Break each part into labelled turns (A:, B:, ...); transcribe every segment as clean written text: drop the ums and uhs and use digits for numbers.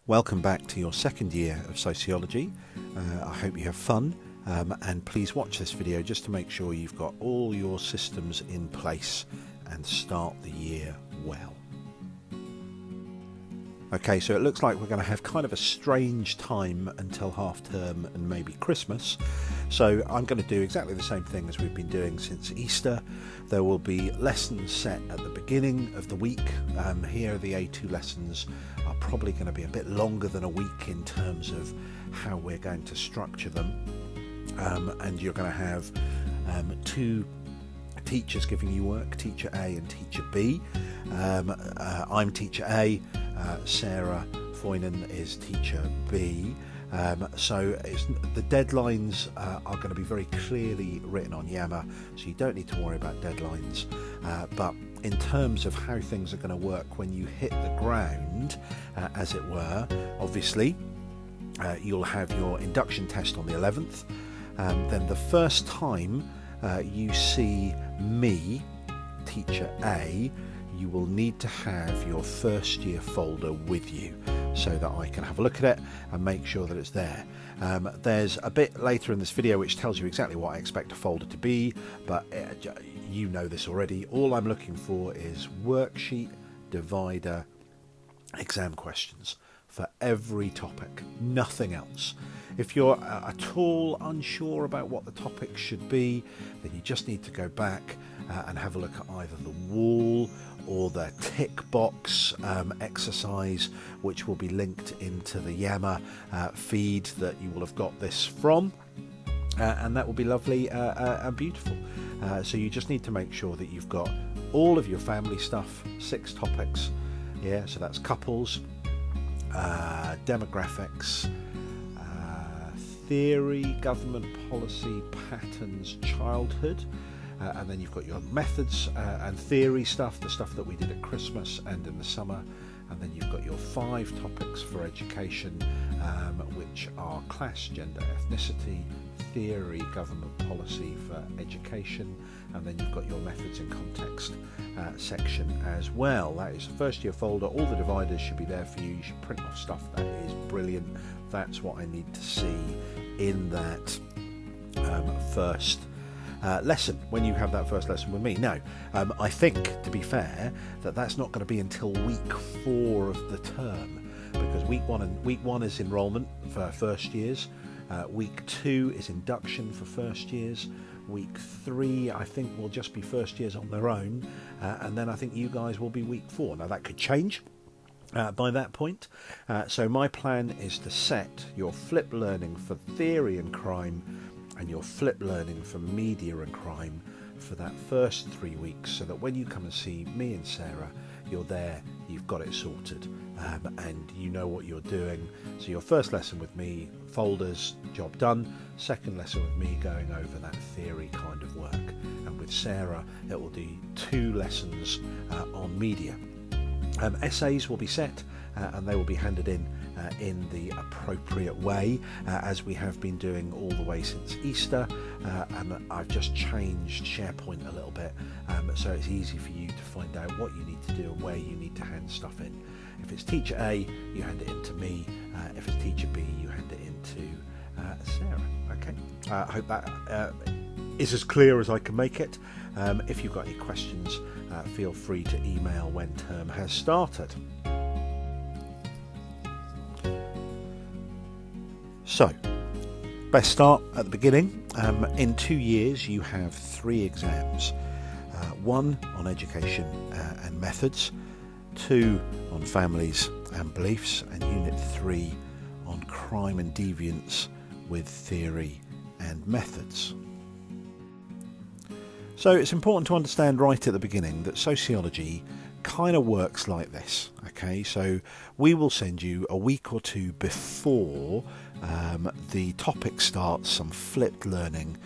A: Welcome back to your second year of sociology. I hope you have fun and please watch this video just to make sure you've got all your systems in place and start the year well. Okay, so it looks like we're going to have kind of a strange time until half term and maybe Christmas. So I'm going to do exactly the same thing as we've been doing since Easter. There will be lessons set at the beginning of the week. Here the A2 lessons are probably going to be a bit longer than a week in terms of how we're going to structure them. And you're going to have two teachers giving you work, teacher A and teacher B. I'm teacher A, Sarah Foynan is teacher B. So the deadlines are going to be very clearly written on Yammer, so you don't need to worry about deadlines. But in terms of how things are going to work when you hit the ground, as it were, obviously you'll have your induction test on the 11th. Then the first time you see me, teacher A, you will need to have your first year folder with you so that I can have a look at it and make sure that it's there. There's a bit later in this video which tells you exactly what I expect a folder to be, but you know this already. All I'm looking for is worksheet, divider, exam questions for every topic, nothing else. If you're at all unsure about what the topic should be, then you just need to go back and have a look at either the wall or the tick box exercise, which will be linked into the Yammer feed that you will have got this from, and that will be lovely and beautiful. So you just need to make sure that you've got all of your family stuff, 6 topics, yeah, so that's couples, demographics, theory, government policy, patterns, childhood, and then you've got your methods and theory stuff, the stuff that we did at Christmas and in the summer, and then you've got your 5 topics for education, which are class, gender, ethnicity, theory, government policy for education, and then you've got your methods in context section as well. That is the first year folder. All the dividers should be there for you. You should print off stuff. That is brilliant. That's what I need to see in that first lesson, when you have that first lesson with me. Now, I think, to be fair, that that's not going to be until week 4 of the term, because week one is enrolment for first years, week 2 is induction for first years, week 3 I think will just be first years on their own, and then I think you guys will be week 4. Now that could change by that point, so my plan is to set your flip learning for theory and crime and your flip learning for media and crime for that first 3 weeks, so that when you come and see me and Sarah, you're there, you've got it sorted, and you know what you're doing. So your first lesson with me, folders, job done. Second lesson with me, going over that theory kind of work, and with Sarah it will do 2 lessons on media. Essays will be set and they will be handed in the appropriate way, as we have been doing all the way since Easter, and I've just changed SharePoint a little bit, so it's easy for you to find out what you need to do and where you need to hand stuff in. If it's teacher A, you hand it in to me. If it's teacher B, you hand it in to Sarah. Okay, I hope that is as clear as I can make it. If you've got any questions, feel free to email when term has started. So, best start at the beginning. In 2 years you have 3 exams. 1 on education and methods, 2 on families and beliefs, and unit 3 on crime and deviance with theory and methods. So it's important to understand right at the beginning that sociology kind of works like this. Okay, so we will send you a week or 2 before the topic starts some flipped learning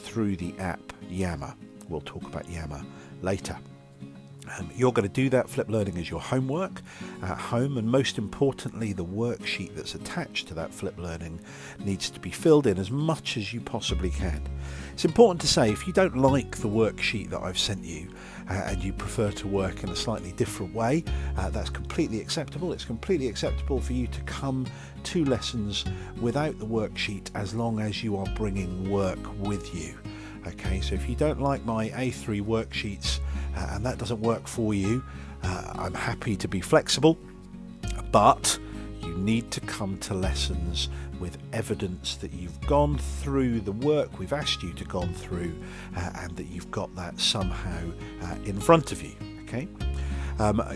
A: through the app Yammer. We'll talk about Yammer later. You're going to do that flip learning as your homework at home, and most importantly, the worksheet that's attached to that flip learning needs to be filled in as much as you possibly can. It's important to say, if you don't like the worksheet that I've sent you and you prefer to work in a slightly different way, that's completely acceptable. It's completely acceptable for you to come to lessons without the worksheet as long as you are bringing work with you. Okay, so if you don't like my A3 worksheets and that doesn't work for you, I'm happy to be flexible, but you need to come to lessons with evidence that you've gone through the work we've asked you to gone through and that you've got that somehow in front of you. Okay.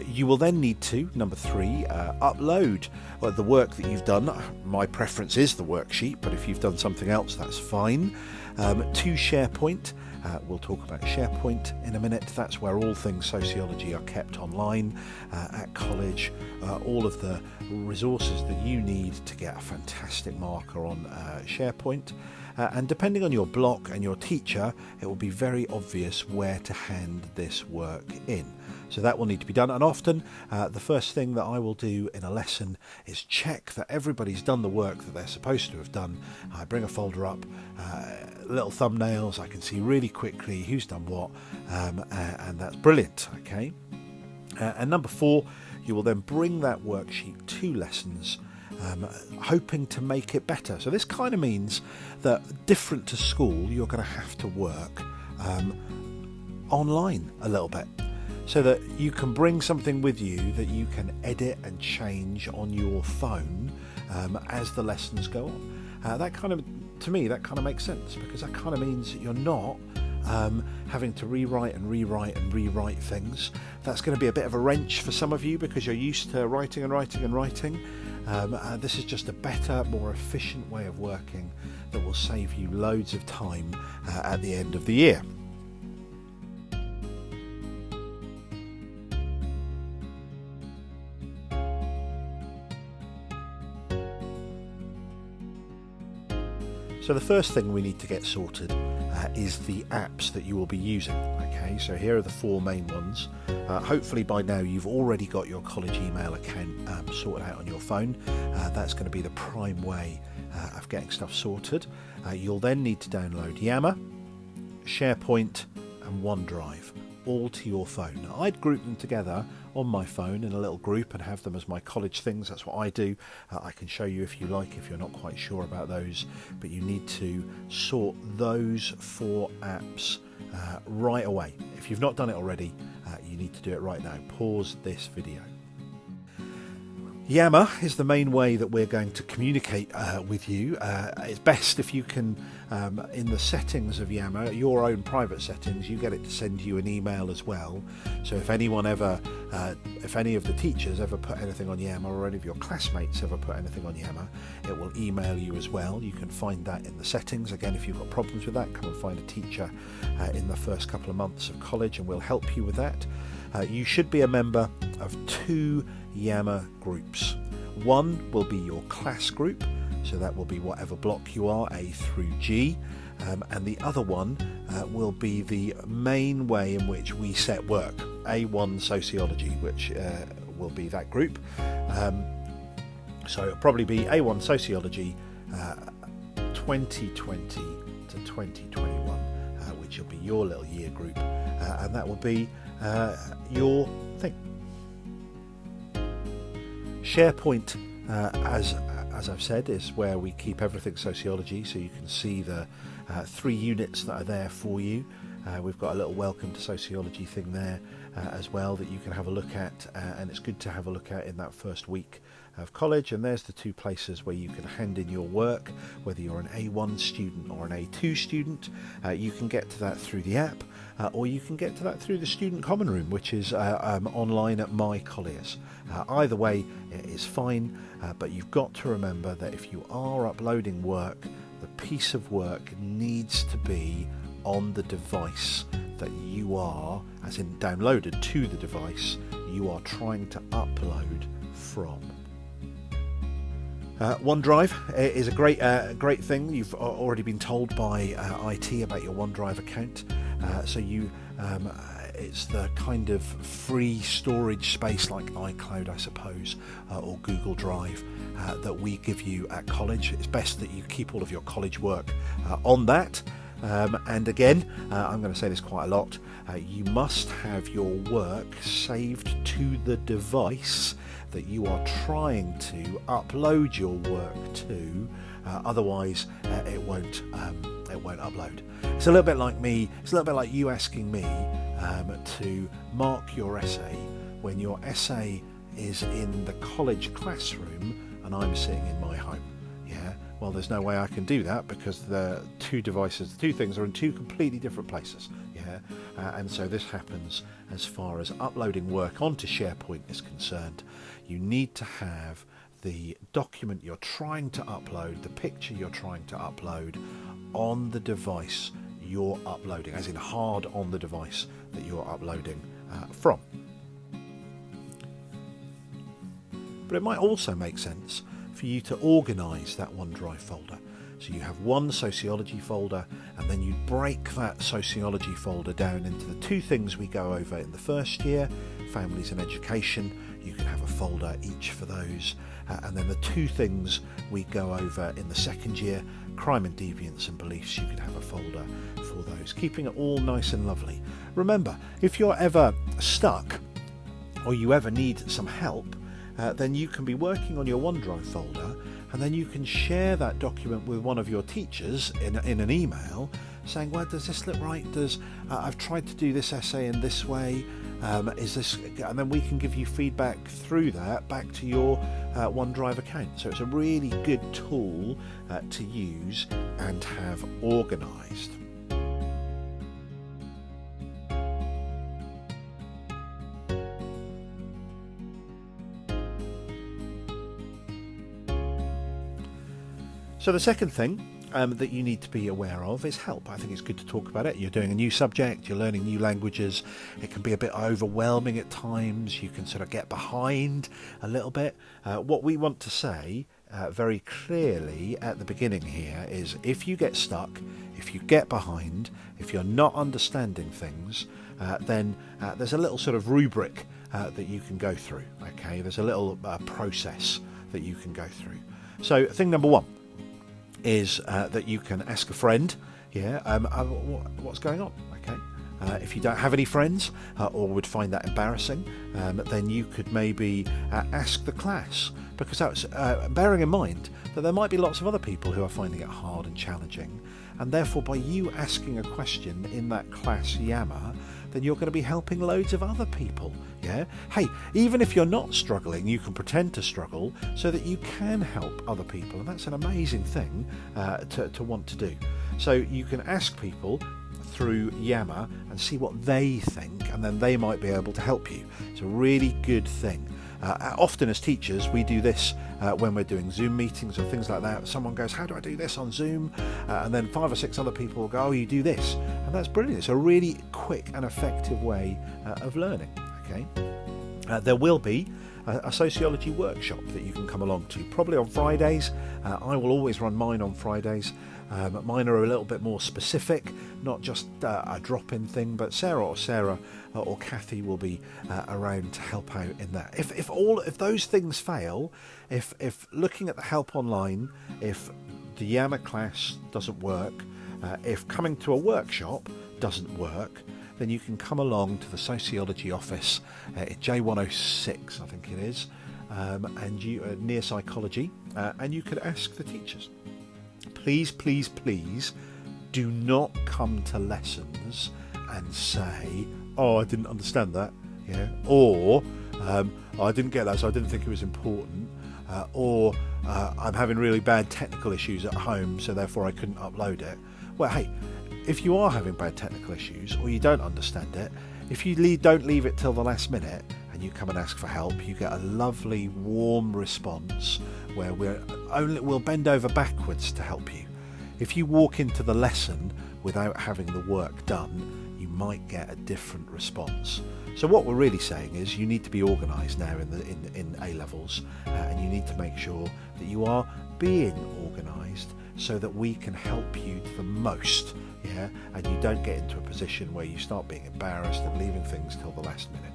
A: You will then need to, number 3, upload the work that you've done. My preference is the worksheet, but if you've done something else, that's fine. To SharePoint. We'll talk about SharePoint in a minute. That's where all things sociology are kept online at college. All of the resources that you need to get a fantastic marker on SharePoint. And depending on your block and your teacher, it will be very obvious where to hand this work in. So that will need to be done, and often the first thing that I will do in a lesson is check that everybody's done the work that they're supposed to have done. I bring a folder up, little thumbnails, I can see really quickly who's done what, and that's brilliant. Okay. And number 4, you will then bring that worksheet to lessons, hoping to make it better. So this kind of means that, different to school, you're going to have to work online a little bit, so that you can bring something with you that you can edit and change on your phone as the lessons go on. That kind of, to me, that kind of makes sense, because that kind of means that you're not having to rewrite things. That's going to be a bit of a wrench for some of you because you're used to writing. This is just a better, more efficient way of working that will save you loads of time at the end of the year. So the first thing we need to get sorted is the apps that you will be using. Okay, so here are the 4 main ones. Hopefully by now you've already got your college email account sorted out on your phone. That's going to be the prime way of getting stuff sorted. You'll then need to download Yammer, SharePoint and OneDrive, all to your phone. Now, I'd group them together on my phone in a little group and have them as my college things. That's what I do. I can show you if you like, if you're not quite sure about those, but you need to sort those 4 apps right away. If you've not done it already, you need to do it right now. Pause this video. Yammer is the main way that we're going to communicate with you. It's best if you can, in the settings of Yammer, your own private settings, you get it to send you an email as well. So if anyone ever, if any of the teachers ever put anything on Yammer, or any of your classmates ever put anything on Yammer, it will email you as well. You can find that in the settings. Again, if you've got problems with that, come and find a teacher in the first couple of months of college and we'll help you with that. You should be a member of 2 Yammer groups. One will be your class group, so that will be whatever block you are, A through G, and the other one will be the main way in which we set work, A1 Sociology, which will be that group. So it'll probably be A1 Sociology 2020 to 2021, which will be your little year group, and that will be your thing. SharePoint, as I've said, is where we keep everything sociology, so you can see the 3 units that are there for you. We've got a little welcome to sociology thing there as well that you can have a look at, and it's good to have a look at in that first week of college. And there's the 2 places where you can hand in your work, whether you're an A1 student or an A2 student. You can get to that through the app, or you can get to that through the student common room, which is online at My Colliers. Either way is fine, but you've got to remember that if you are uploading work, the piece of work needs to be on the device that you are, as in downloaded to the device you are trying to upload from. OneDrive is a great thing. You've already been told by IT about your OneDrive account, so you it's the kind of free storage space like iCloud, I suppose, or Google Drive that we give you at college. It's best that you keep all of your college work on that. And again, I'm going to say this quite a lot, you must have your work saved to the device that you are trying to upload your work to, otherwise it won't upload. It's a little bit like me, it's a little bit like you asking me to mark your essay when your essay is in the college classroom and I'm sitting in my home. Well, there's no way I can do that because the two things are in two completely different places. And so this happens as far as uploading work onto SharePoint is concerned. You need to have the document you're trying to upload, the picture you're trying to upload, on the device you're uploading, as in hard on the device that you're uploading from. But it might also make sense for you to organise that OneDrive folder. So you have one sociology folder, and then you break that sociology folder down into the two things we go over in the first year, families and education. You can have a folder each for those. And then the two things we go over in the second year, crime and deviance and beliefs, you can have a folder for those, keeping it all nice and lovely. Remember, if you're ever stuck or you ever need some help, then you can be working on your OneDrive folder, and then you can share that document with one of your teachers in an email saying, well, does this look right? I've tried to do this essay in this way, is this, and then we can give you feedback through that back to your OneDrive account. So it's a really good tool to use and have organised. So the second thing that you need to be aware of is help. I think it's good to talk about it. You're doing a new subject, you're learning new languages. It can be a bit overwhelming at times. You can sort of get behind a little bit. What we want to say very clearly at the beginning here is if you get stuck, if you get behind, if you're not understanding things, then there's a little sort of rubric that you can go through. Okay, there's a little process that you can go through. So thing number one is that you can ask a friend, what's going on, okay? If you don't have any friends or would find that embarrassing, then you could maybe ask the class, because that's bearing in mind that there might be lots of other people who are finding it hard and challenging, and therefore by you asking a question in that class yammer, then you're going to be helping loads of other people. Hey, even if you're not struggling, you can pretend to struggle so that you can help other people, and that's an amazing thing to want to do. So you can ask people through Yammer and see what they think, and then they might be able to help you. It's a really good thing. Often as teachers we do this when we're doing Zoom meetings or things like that. Someone goes, how do I do this on Zoom? And then 5 or 6 other people will go, oh, you do this. And that's brilliant. It's a really quick and effective way of learning. Okay. There will be a sociology workshop that you can come along to, probably on Fridays. I will always run mine on Fridays. Mine are a little bit more specific, not just a drop-in thing, but Sarah or Kathy will be around to help out in that. If those things fail, if looking at the help online, if the Yammer class doesn't work, if coming to a workshop doesn't work, then you can come along to the sociology office at J106, I think it is, and you near psychology, and you could ask the teachers. Please, please, please do not come to lessons and say, oh, I didn't understand that, or I didn't get that, so I didn't think it was important, or I'm having really bad technical issues at home, so therefore I couldn't upload it. Well, hey, if you are having bad technical issues or you don't understand it, if you don't leave it till the last minute and you come and ask for help, you get a lovely warm response where we'll bend over backwards to help you. If you walk into the lesson without having the work done, you might get a different response. So what we're really saying is you need to be organised now in A-levels, and you need to make sure that you are being organised so that we can help you the most, yeah, and you don't get into a position where you start being embarrassed and leaving things till the last minute.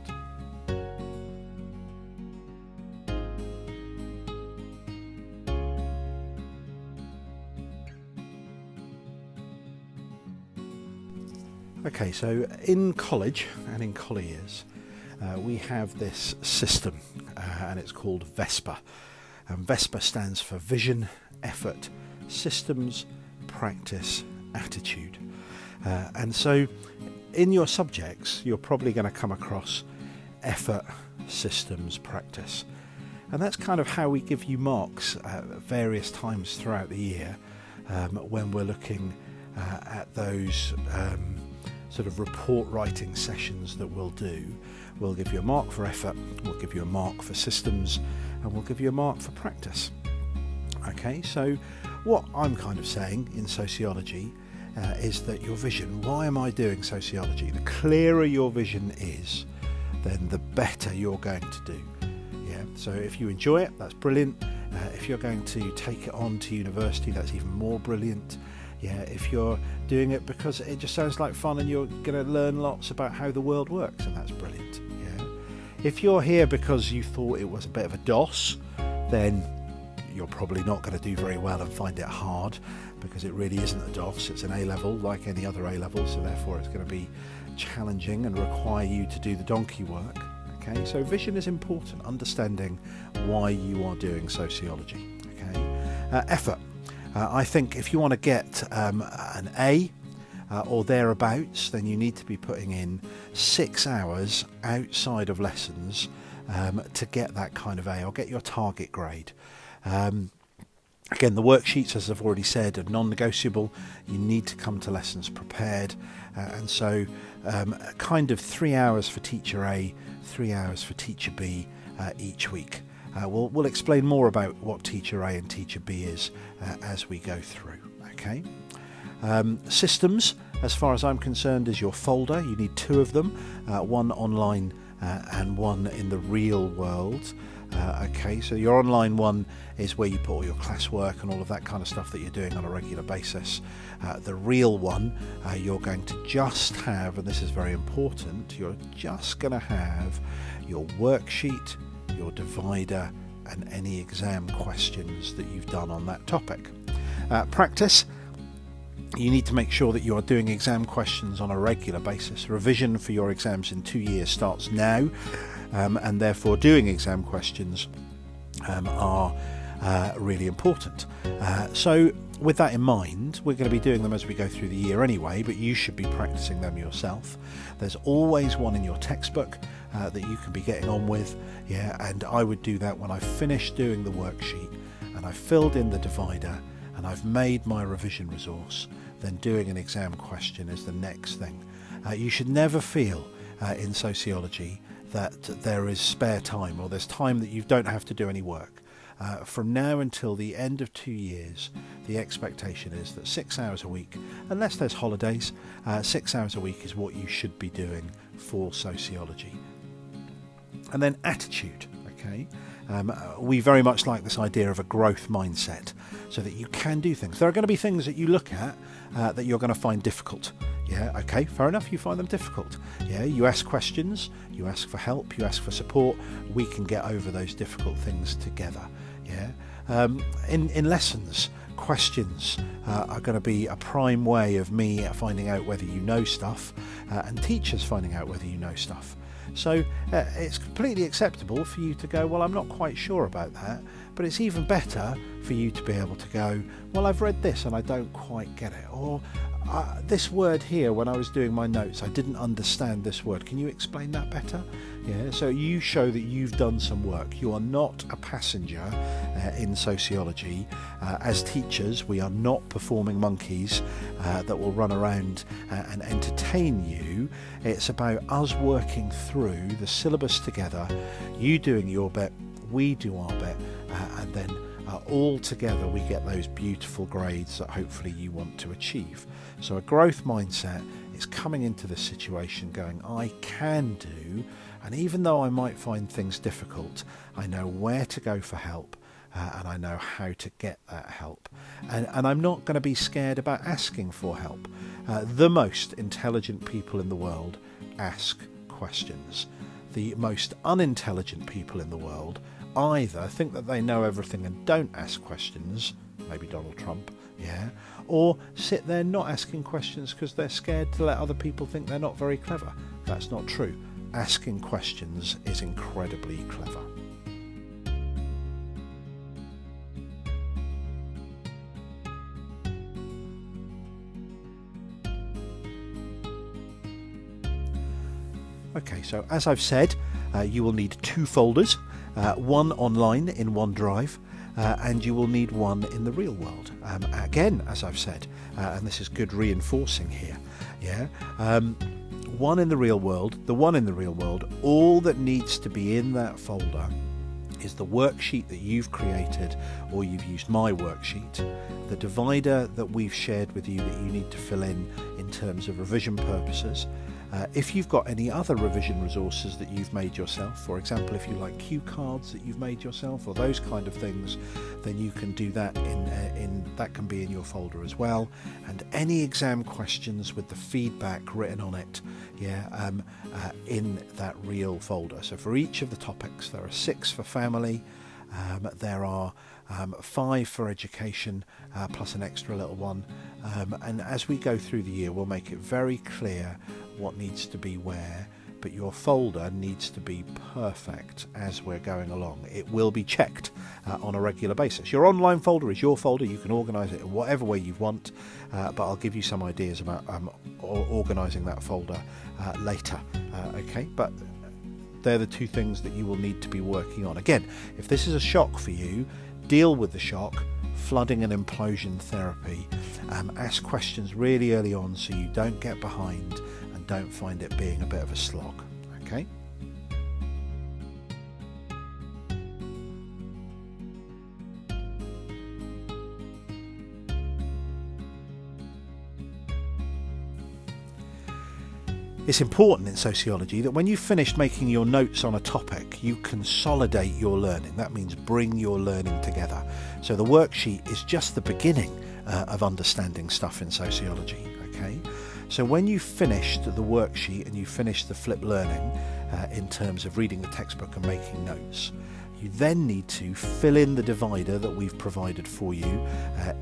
A: Okay, so in college and in colleges, we have this system, and it's called VESPA. And VESPA stands for Vision, Effort, Systems, Practice, Attitude. And so in your subjects, you're probably going to come across effort, systems, practice. And that's kind of how we give you marks at various times throughout the year when we're looking at those sort of report writing sessions that we'll do. We'll give you a mark for effort, we'll give you a mark for systems, and we'll give you a mark for practice. Okay, so what I'm kind of saying in sociology is that your vision, why am I doing sociology? The clearer your vision is, then the better you're going to do. Yeah, so if you enjoy it, that's brilliant. If you're going to take it on to university, that's even more brilliant. Yeah, if you're doing it because it just sounds like fun and you're going to learn lots about how the world works, and that's brilliant. Yeah. If you're here because you thought it was a bit of a DOS, then you're probably not going to do very well and find it hard, because it really isn't a DOS, it's an A-level like any other A-level, so therefore it's going to be challenging and require you to do the donkey work. Okay, so vision is important, understanding why you are doing sociology. Okay, effort. I think if you want to get an A or thereabouts, then you need to be putting in 6 hours outside of lessons to get that kind of A, or get your target grade. Again, the worksheets, as I've already said, are non-negotiable. You need to come to lessons prepared, and so kind of 3 hours for teacher A, 3 hours for teacher B each week. We'll explain more about what teacher A and teacher B is as we go through. Okay. Systems, as far as I'm concerned, is your folder. You need 2 of them, one online and one in the real world. Okay, so your online one is where you put all your classwork and all of that kind of stuff that you're doing on a regular basis. The real one, you're going to just have, and this is very important, you're just going to have your worksheet, your divider, and any exam questions that you've done on that topic. Practice. You need to make sure that you are doing exam questions on a regular basis. Revision for your exams in 2 years starts now, and therefore doing exam questions are really important. So with that in mind, we're going to be doing them as we go through the year anyway, but you should be practicing them yourself. There's always one in your textbook that you can be getting on with, yeah, and I would do that when I've finished doing the worksheet and I've filled in the divider and I've made my revision resource. Then doing an exam question is the next thing. You should never feel in sociology that there is spare time, or there's time that you don't have to do any work. From now until the end of 2 years, the expectation is that 6 hours a week, unless there's holidays, 6 hours a week is what you should be doing for sociology. And then attitude, okay? We very much like this idea of a growth mindset, so that you can do things. There are going to be things that you look at that you're going to find difficult. Yeah, okay, fair enough, you find them difficult. Yeah, you ask questions, you ask for help, you ask for support. We can get over those difficult things together. Yeah, in lessons, questions are going to be a prime way of me finding out whether you know stuff, and teachers finding out whether you know stuff. So it's completely acceptable for you to go, well, I'm not quite sure about that, but it's even better for you to be able to go, well, I've read this and I don't quite get it, or this word here, when I was doing my notes, I didn't understand this word. Can you explain that better? Yeah, so you show that you've done some work. You are not a passenger in sociology. As teachers, we are not performing monkeys that will run around and entertain you. It's about us working through the syllabus together, you doing your bit, we do our bit, and then all together we get those beautiful grades that hopefully you want to achieve. So a growth mindset is coming into this situation going, I can do, and even though I might find things difficult, I know where to go for help, and I know how to get that help. And I'm not going to be scared about asking for help. The most intelligent people in the world ask questions. The most unintelligent people in the world either think that they know everything and don't ask questions, maybe Donald Trump, or sit there not asking questions because they're scared to let other people think they're not very clever. That's not true. Asking questions is incredibly clever. Okay, so as I've said, you will need 2 folders, one online in OneDrive, and you will need one in the real world. Again, as I've said, and this is good reinforcing here, one in the real world, all that needs to be in that folder is the worksheet that you've created, or you've used my worksheet, the divider that we've shared with you that you need to fill in terms of revision purposes. If you've got any other revision resources that you've made yourself, for example, if you like cue cards that you've made yourself or those kind of things, then you can do that that can be in your folder as well. And any exam questions with the feedback written on it, in that real folder. So for each of the topics, there are 6 for family, there are 5 for education, plus an extra little one. And as we go through the year, we'll make it very clear what needs to be where, but your folder needs to be perfect as we're going along. It will be checked on a regular basis. Your online folder is your folder. You can organise it in whatever way you want, but I'll give you some ideas about organising that folder later. Okay, but they're the 2 things that you will need to be working on. Again, if this is a shock for you, deal with the shock. Flooding and implosion therapy. Ask questions really early on so you don't get behind and don't find it being a bit of a slog. Okay? It's important in sociology that when you've finished making your notes on a topic, you consolidate your learning. That means bring your learning together. So the worksheet is just the beginning of understanding stuff in sociology. Okay? So when you've finished the worksheet and you've finished the flipped learning in terms of reading the textbook and making notes, you then need to fill in the divider that we've provided for you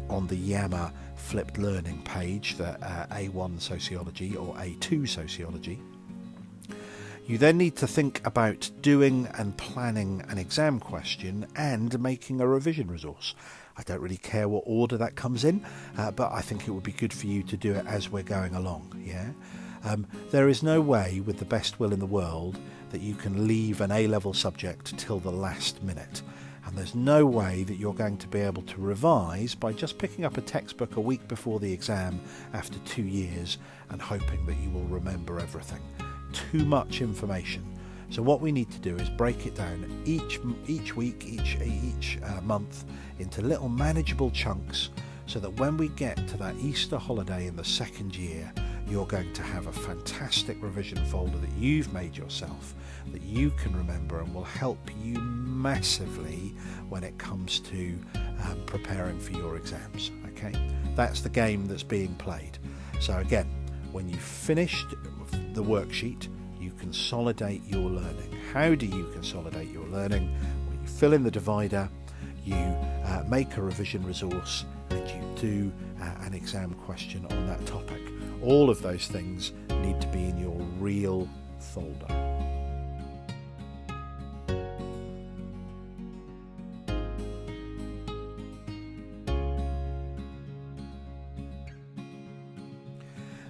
A: on the Yammer flipped learning page, the A1 sociology or A2 sociology. You then need to think about doing and planning an exam question and making a revision resource. I don't really care what order that comes in, but I think it would be good for you to do it as we're going along. There is no way, with the best will in the world, that you can leave an A-level subject till the last minute. And there's no way that you're going to be able to revise by just picking up a textbook a week before the exam after 2 years and hoping that you will remember everything. Too much information. So what we need to do is break it down each week, each month into little manageable chunks, so that when we get to that Easter holiday in the second year, you're going to have a fantastic revision folder that you've made yourself, that you can remember and will help you massively when it comes to preparing for your exams. Okay, that's the game that's being played. So again, when you've finished the worksheet, you consolidate your learning. How do you consolidate your learning? Well, you fill in the divider, you make a revision resource, and you do an exam question on that topic. All of those things need to be in your real folder.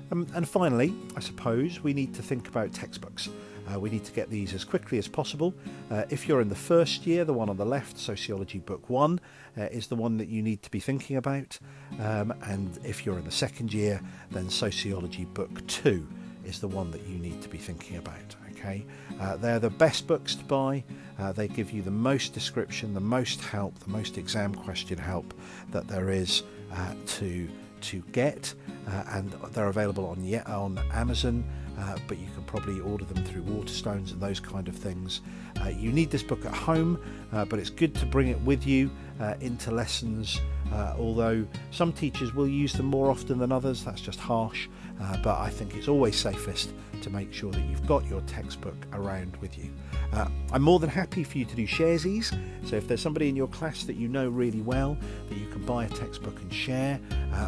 A: And finally, I suppose, we need to think about textbooks. We need to get these as quickly as possible. If you're in the first year, the one on the left, Sociology Book 1, is the one that you need to be thinking about. And if you're in the second year, then Sociology Book 2 is the one that you need to be thinking about. Okay, they're the best books to buy. They give you the most description, the most help, the most exam question help that there is to get, and they're available on Amazon, but you can probably order them through Waterstones and those kind of things. You need this book at home, but it's good to bring it with you into lessons, although some teachers will use them more often than others. That's just harsh, but I think it's always safest to make sure that you've got your textbook around with you. I'm more than happy for you to do sharesies, so if there's somebody in your class that you know really well that you can buy a textbook and share,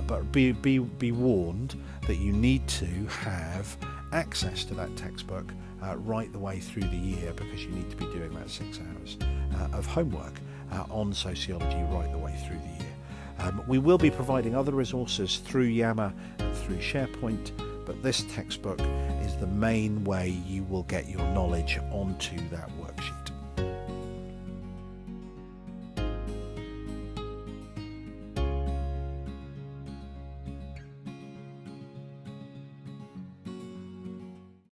A: but be warned that you need to have access to that textbook right the way through the year, because you need to be doing that 6 hours of homework on sociology right the way through the year. We will be providing other resources through Yammer and through SharePoint, but this textbook is the main way you will get your knowledge onto that